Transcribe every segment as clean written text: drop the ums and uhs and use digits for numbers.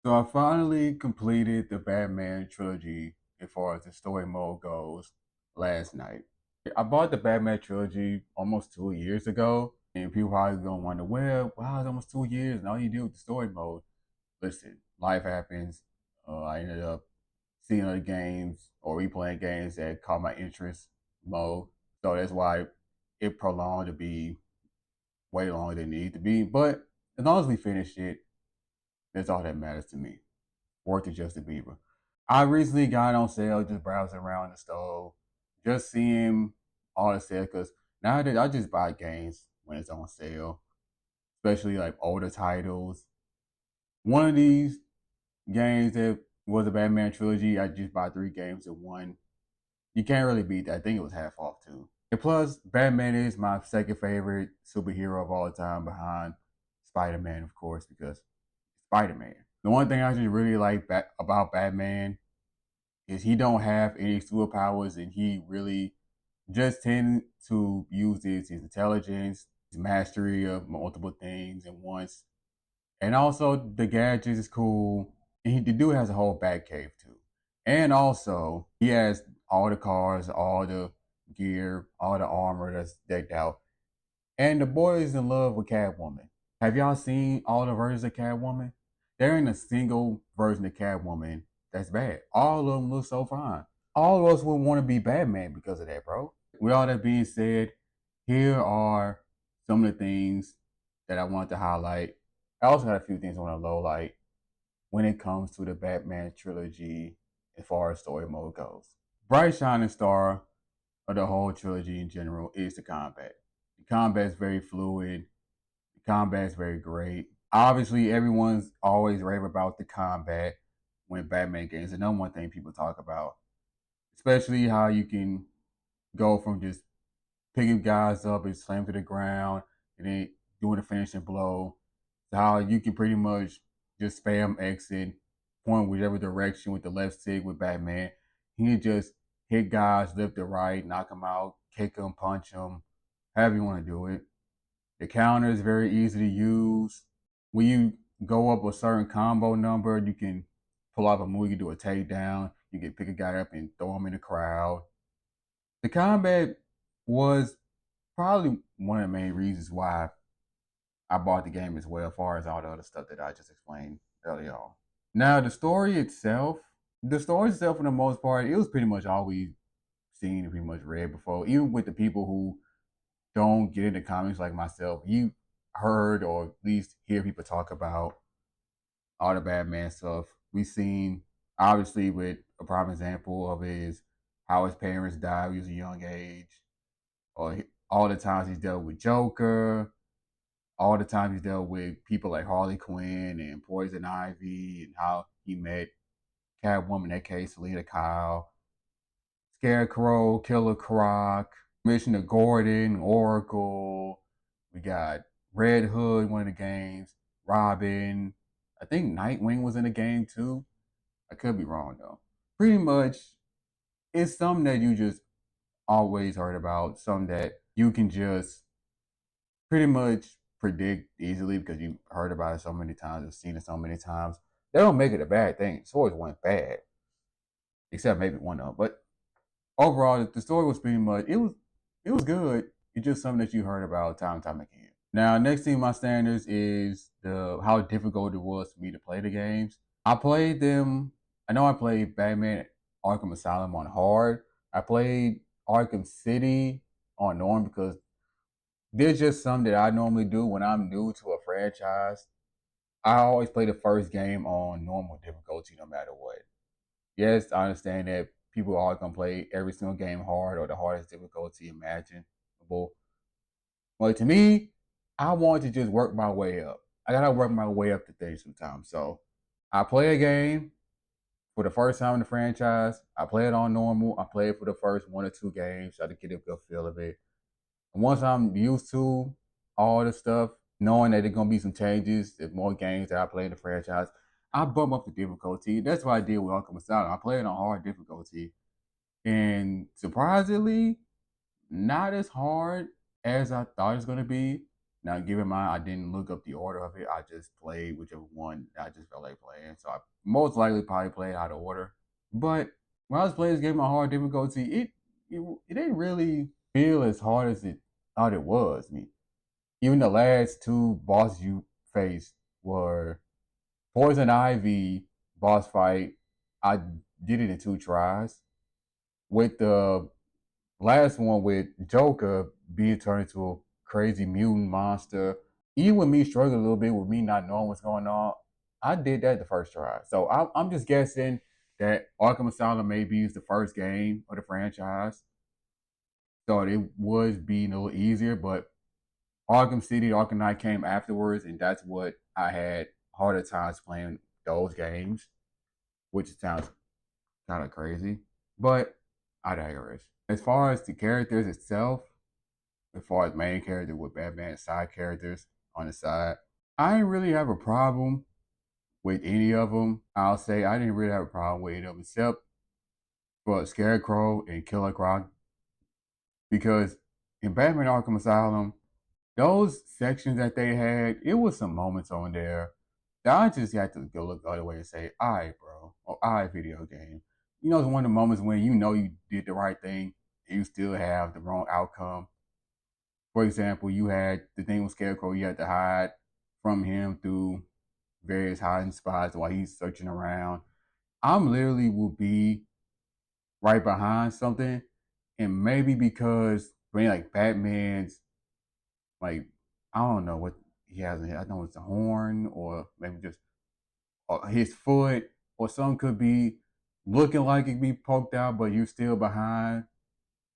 So I finally completed the Batman Trilogy as far as the story mode goes last night. I bought the Batman Trilogy almost 2 years ago, and people probably gonna wonder, well, wow, it's almost 2 years, and all you do with the story mode. Listen, life happens. I ended up seeing other games or replaying games that caught my interest more, so that's why it prolonged to be way longer than it needed to be. But as long as we finished it, that's all that matters to me. Worth it, Justin Bieber. I recently got on sale, just browsing around the store, just seeing all the sale. Because nowadays I just buy games when it's on sale, especially like older titles. One of these games that was a Batman trilogy, I just bought 3 games in one. You can't really beat that. I think it was half off too. And plus, Batman is my second favorite superhero of all time, behind Spider Man, of course, because Spider Man. The one thing I just really like about Batman is he don't have any superpowers, and he really just tend to use his intelligence, his mastery of multiple things at once. And also the gadgets is cool. And the dude has a whole bat cave too. And also he has all the cars, all the gear, all the armor that's decked out. And the boy is in love with Catwoman. Have y'all seen all the versions of Catwoman? There ain't a single version of Catwoman that's bad. All of them look so fine. All of us would want to be Batman because of that, bro. With all that being said, here are some of the things that I want to highlight. I also got a few things I want to low light when it comes to the Batman trilogy as far as story mode goes. Bright shining star of the whole trilogy in general is the combat. The combat is very fluid. The combat is very great. Obviously, everyone's always rave about the combat when Batman games. The number one thing people talk about, especially how you can go from just picking guys up and slam to the ground and then doing the finishing blow, to how you can pretty much just spam exit, point whichever direction with the left stick with Batman. He can just hit guys left or right, knock them out, kick them, punch them, however you want to do it. The counter is very easy to use. When you go up a certain combo number, you can pull off a move. You can do a takedown. You can pick a guy up and throw him in the crowd. The combat was probably one of the main reasons why I bought the game as well, as far as all the other stuff that I just explained earlier on. Now, the story itself, for the most part, it was pretty much all we seen and pretty much read before. Even with the people who don't get into comics like myself, you heard or at least hear people talk about all the Batman stuff. We've seen, obviously, with a prime example of is how his parents died when he was a young age, or all the times he's dealt with Joker, all the times he's dealt with people like Harley Quinn and Poison Ivy, and how he met Catwoman, in that case, Selena Kyle, Scarecrow, Killer Croc, Commissioner Gordon, Oracle. We got Red Hood, one of the games, Robin. I think Nightwing was in the game too. I could be wrong though. Pretty much, it's something that you just always heard about, something that you can just pretty much predict easily because you've heard about it so many times, you've seen it so many times. They don't make it a bad thing. The stories weren't bad, except maybe one of them. But overall, the story was pretty much it was good. It's just something that you heard about time and time again. Now, next thing my standards is the how difficult it was for me to play the games. I played them. I know I played Batman Arkham Asylum on hard. I played Arkham City on norm because there's just something that I normally do when I'm new to a franchise. I always play the first game on normal difficulty no matter what. Yes, I understand that people are gonna play every single game hard or the hardest difficulty imaginable. But to me, I want to just work my way up. I gotta work my way up to things sometimes. So I play a game for the first time in the franchise. I play it on normal. I play it for the first 1 or 2 games so to get a good feel of it. And once I'm used to all the stuff, knowing that there's gonna be some changes, there's more games that I play in the franchise, I bump up the difficulty. That's what I did with Arkham Asylum. I played on hard difficulty, and surprisingly, not as hard as I thought it was gonna be. Now, given mine, I didn't look up the order of it. I just played whichever one I just felt like playing. So I most likely probably played out of order. But when I was playing this game on hard difficulty, it didn't really feel as hard as it thought it was. I mean, even the last two bosses you faced were Poison Ivy boss fight. I did it in 2 tries. With the last one with Joker being turned into a crazy mutant monster, even with me struggling a little bit with me not knowing what's going on, I did that the first try. So I'm just guessing that Arkham Asylum maybe is the first game of the franchise, so it would be a little easier. But Arkham City, Arkham Knight came afterwards, and that's what I had harder times playing those games, which sounds kind of crazy. But I digress. As far as the characters itself, as far as main character with Batman side characters on the side, I didn't really have a problem with any of them. I'll say I didn't really have a problem with any of them except for Scarecrow and Killer Croc because in Batman Arkham Asylum, those sections that they had, it was some moments on there that I just had to go look the other way and say, all right, bro, or all right, video game. You know, it's one of the moments when you know you did the right thing and you still have the wrong outcome. For example, you had the thing with Scarecrow, you had to hide from him through various hiding spots while he's searching around. I'm literally will be right behind something, and maybe because when like Batman's like I don't know what he has. I know it's a horn or maybe just his foot or something could be looking like it be poked out, but you still behind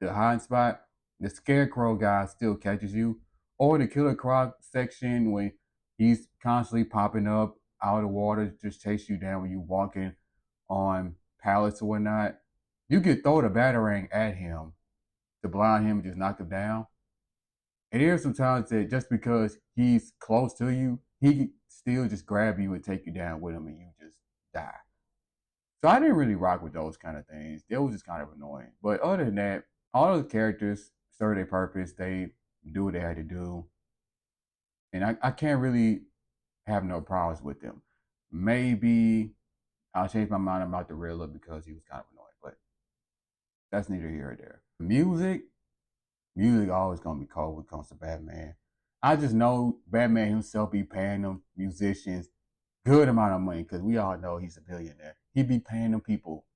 the hiding spot. The Scarecrow guy still catches you, or the Killer Croc section when he's constantly popping up out of the water, just chase you down when you walking on pallets or whatnot. You could throw the batarang at him to blind him and just knock him down. And there's sometimes that just because he's close to you, he can still just grab you and take you down with him and you just die. So I didn't really rock with those kind of things. It was just kind of annoying. But other than that, all of the characters serve their purpose. They do what they had to do. And I can't really have no problems with them. Maybe I'll change my mind about the Riddler because he was kind of annoying. But that's neither here or there. Music always gonna be cold when it comes to Batman. I just know Batman himself be paying them musicians good amount of money because we all know he's a billionaire. He be paying them people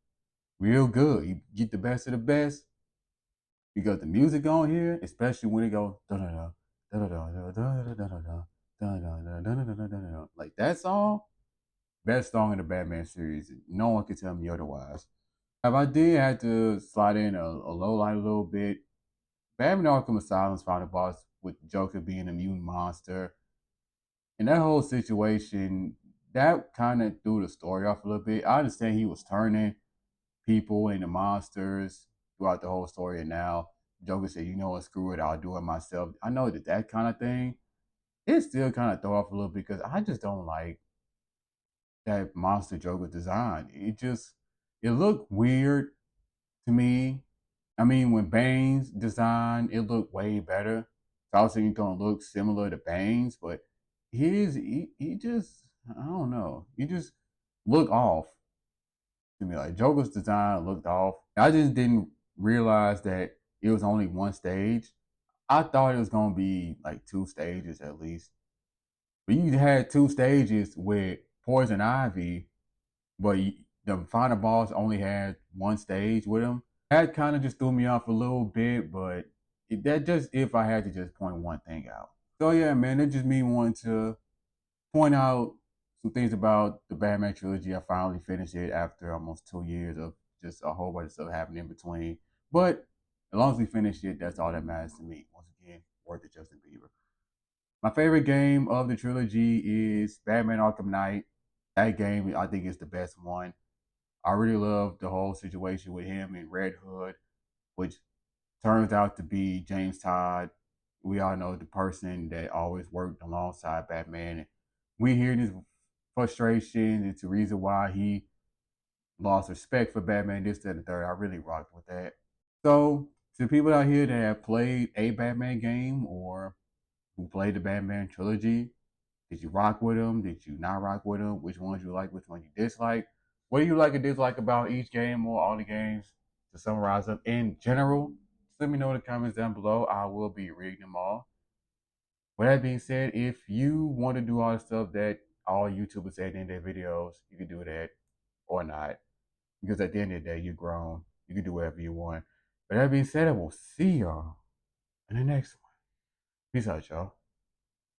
real good. You get the best of the best because the music on here, especially when it goes da da da da da da da da da da like that song, best song in the Batman series. No one can tell me otherwise. If I did have to slide in a low light a little bit, Batman Arkham Asylum's final boss with Joker being a mutant monster. And that whole situation, that kind of threw the story off a little bit. I understand he was turning people into monsters throughout the whole story, and now Joker said, "You know what? Screw it. I'll do it myself." I know that kind of thing. It still kind of throw off a little bit because I just don't like that monster Joker design. It looked weird to me. I mean, when Bane's design, it looked way better. So I was thinking gonna look similar to Bane's, but he just I don't know. He just looked off to me. Like Joker's design looked off. I just didn't realize that it was only one stage. I thought it was gonna be like 2 stages at least. But you had 2 stages with Poison Ivy, but the final boss only had one stage with him. That kind of just threw me off a little bit, but that just if I had to just point one thing out. So yeah, man, it just me wanting to point out some things about the Batman trilogy. I finally finished it after almost 2 years of just a whole bunch of stuff happening in between. But as long as we finished it, that's all that matters to me. Once again, worth it, Justin Bieber. My favorite game of the trilogy is Batman Arkham Knight. That game, I think, is the best one. I really love the whole situation with him and Red Hood, which turns out to be James Todd. We all know the person that always worked alongside Batman. And we hear this frustration. It's the reason why he lost respect for Batman, this, that, and the third. I really rocked with that. So, to people out here that have played a Batman game or who played the Batman trilogy. Did you rock with them? Did you not rock with them? Which ones you like? Which one you dislike? What do you like and dislike about each game or all the games? To summarize them in general, just let me know in the comments down below. I will be reading them all. With that being said, if you want to do all the stuff that all YouTubers say in their videos, you can do that or not. Because at the end of the day, you're grown. You can do whatever you want. With that being said, I will see y'all in the next one. Peace out, y'all.